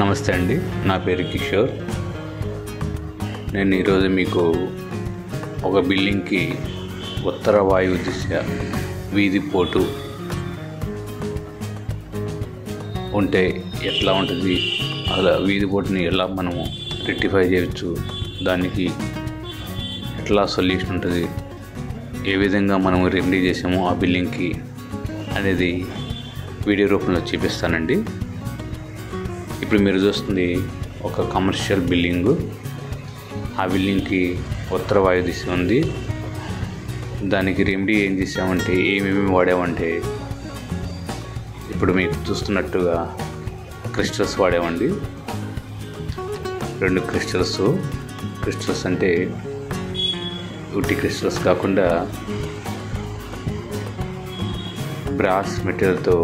నమస్తే అండి, నా పేరు కిషోర్. నేను ఈరోజు మీకు ఒక బిల్డింగ్కి ఉత్తర వాయు దిశ వీధి పోటు ఉంటే ఎట్లా ఉంటుంది, అలా వీధి పోటుని ఎలా మనము రెక్టిఫై చేయవచ్చు, దానికి ఎట్లా సొల్యూషన్ ఉంటుంది, ఏ విధంగా మనము రెమెడీ చేసామో ఆ బిల్డింగ్కి అనేది వీడియో రూపంలో చూపిస్తానండి. ఇప్పుడు మీరు చూస్తుంది ఒక కమర్షియల్ బిల్డింగు. ఆ బిల్డింగ్కి ఉత్తర వాయు దిశ ఉంది. దానికి రెమెడీ ఏం చేసామంటే, ఏమేమి వాడామంటే, ఇప్పుడు మీకు చూస్తున్నట్టుగా క్రిస్టల్స్ వాడామండి. 2 క్రిస్టల్స్ అంటే ఉట్టి క్రిస్టల్స్ కాకుండా బ్రాస్ మెటీరియల్తో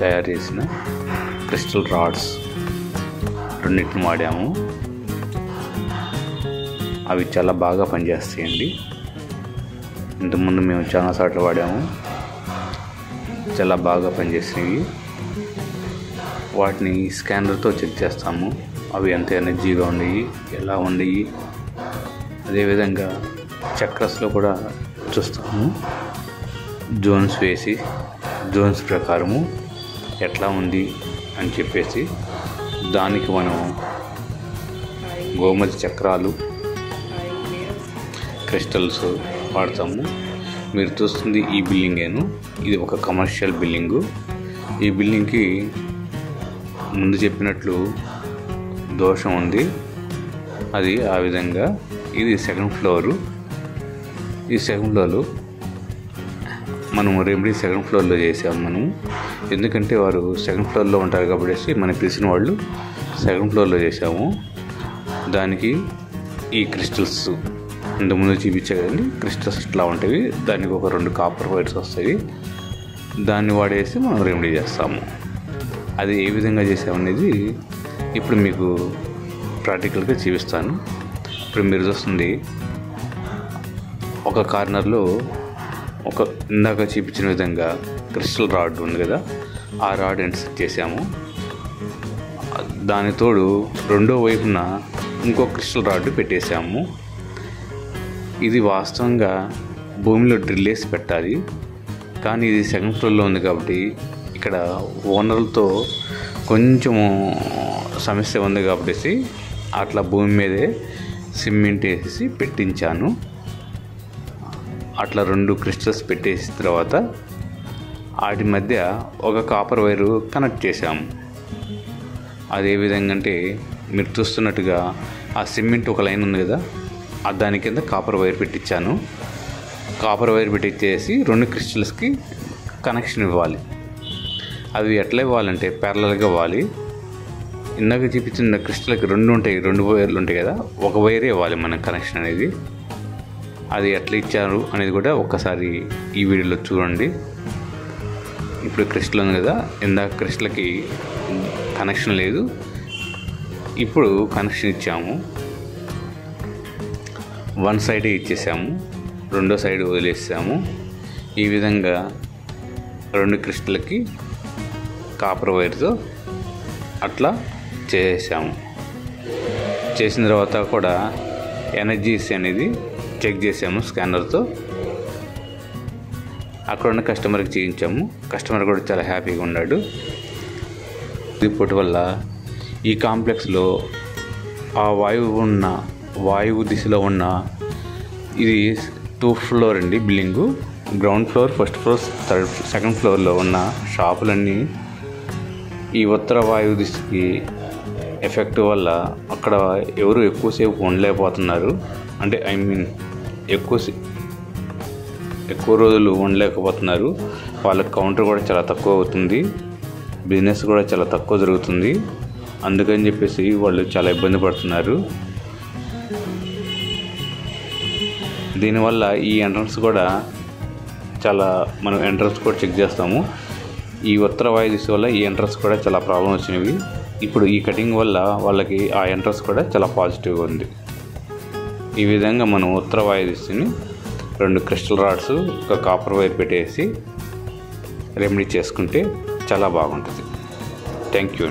తయారు చేసిన క్రిస్టల్ రాడ్స్ 2 వాడాము. అవి చాలా బాగా పనిచేస్తాయండి. ఇంతకుముందు మేము చాలా సార్లు వాడాము, చాలా బాగా పనిచేసినవి. వాటిని స్కానర్తో చెక్ చేస్తాము, అవి ఎంత ఎనర్జీగా ఉన్నాయి, ఎలా ఉన్నాయి. అదేవిధంగా చక్రస్లో కూడా చూస్తాము, జోన్స్ వేసి జోన్స్ ప్రకారము ఎట్లా ఉంది అని చెప్పేసి దానికి మనం గోమతి చక్రాలు, క్రిస్టల్స్ వాడతాము. మీరు చూస్తుంది ఈ బిల్డింగేను. ఇది ఒక కమర్షియల్ బిల్డింగు. ఈ బిల్డింగ్కి ముందు చెప్పినట్లు దోషం ఉంది, అది ఆ విధంగా. ఇది 2nd ఫ్లోరు. ఈ 2nd ఫ్లోర్లో మనము రెమెడీ 2nd ఫ్లోర్లో చేసాము మనం. ఎందుకంటే వారు 2nd ఫ్లోర్లో ఉంటారు కాబట్టి మనకి తెలిసిన వాళ్ళు 2nd ఫ్లోర్లో చేసాము. దానికి ఈ క్రిస్టల్స్ ఇంతకుముందు చూపించారండి. క్రిస్టల్స్ ఇట్లా ఉంటాయి, దానికి ఒక 2 కాపర్ వైర్స్ వస్తాయి. దాన్ని వాడేసి మనం రెమెడీ చేస్తాము. అది ఏ విధంగా చేసామనేది ఇప్పుడు మీకు ప్రాక్టికల్గా చూపిస్తాను. ఇప్పుడు మీరు చూస్తుంది ఒక కార్నర్లో ఒక ఇందాక చూపించిన విధంగా క్రిస్టల్ రాడ్ ఉంది కదా, ఆ రాడ్ ఇన్సర్ట్ చేసాము. దాని తోడు రెండో వైపున ఇంకో క్రిస్టల్ రాడ్ పెట్టేసాము. ఇది వాస్తవంగా భూమిలో డ్రిల్ వేసి పెట్టాలి, కానీ ఇది 2nd ఫ్లోర్లో ఉంది కాబట్టి ఇక్కడ ఓనర్లతో కొంచెము సమస్య ఉంది కాబట్టి అట్లా భూమి మీదే సిమెంట్ వేసి పెట్టించాను. అట్లా 2 క్రిస్టల్స్ పెట్టేసిన తర్వాత వాటి మధ్య ఒక కాపర్ వైరు కనెక్ట్ చేసాము. అదే విధంగా అంటే మీరు చూస్తున్నట్టుగా ఆ సిమెంట్ ఒక లైన్ ఉంది కదా, దాని కింద కాపర్ వైర్ పెట్టించాను. కాపర్ వైర్ పెట్టించేసి 2 క్రిస్టల్స్కి కనెక్షన్ ఇవ్వాలి. అవి ఎట్లా ఇవ్వాలంటే ప్యారలల్గా ఇవ్వాలి. ఇందాక చూపించిన క్రిస్టల్కి 2 వైర్లు ఉంటాయి కదా, ఒక వైరే ఇవ్వాలి మనకు కనెక్షన్ అనేది. అది ఎట్లా ఇచ్చారు అనేది కూడా ఒక్కసారి ఈ వీడియోలో చూడండి. ఇప్పుడు క్రిస్టల్ ఉంది కదా, ఇందాక క్రిస్టల్కి కనెక్షన్ లేదు, ఇప్పుడు కనెక్షన్ ఇచ్చాము. 1 సైడే ఇచ్చేసాము, రెండో సైడ్ వదిలేసాము. ఈ విధంగా 2 క్రిస్టల్కి కాపర్ వైర్తో అట్లా చేసాము. చేసిన తర్వాత కూడా ఎనర్జీస్ అనేది చెక్ చేసాము స్కానర్తో. అక్కడ ఉన్న కస్టమర్కి చేయించాము. కస్టమర్ కూడా చాలా హ్యాపీగా ఉన్నాడు. రిపోర్ట్ వల్ల ఈ కాంప్లెక్స్లో ఆ వాయువు దిశలో ఉన్న ఇది 2 ఫ్లోర్ అండి building. Ground floor, 1st floor, 2nd ఫ్లోర్లో ఉన్న షాపులన్నీ ఈ ఉత్తర వాయువు దిశకి ఎఫెక్ట్ వల్ల అక్కడ ఎవరు ఎక్కువసేపు ఉండలేకపోతున్నారు. అంటే ఎక్కువ రోజులు ఉండలేకపోతున్నారు. వాళ్ళకి కౌంటర్ కూడా చాలా తక్కువ అవుతుంది, బిజినెస్ కూడా చాలా తక్కువ జరుగుతుంది. అందుకని చెప్పేసి వాళ్ళు చాలా ఇబ్బంది పడుతున్నారు. దీనివల్ల ఈ ఎంట్రన్స్ కూడా మనం ఎంట్రన్స్ కూడా చెక్ చేస్తాము. ఈ ఉత్తర వాయు దిశ వల్ల ఈ ఎంట్రన్స్ కూడా చాలా ప్రాబ్లం వచ్చినవి. ఇప్పుడు ఈ కటింగ్ వల్ల వాళ్ళకి ఆ ఎంట్రన్స్ కూడా చాలా పాజిటివ్గా ఉంది. ఈ విధంగా మనం ఉత్తర వాయు దిశని 2 క్రిస్టల్ రాడ్స్, ఒక కాపర్ వైర్ పెట్టేసి రెమెడీ చేసుకుంటే చాలా బాగుంటుంది. Thank you.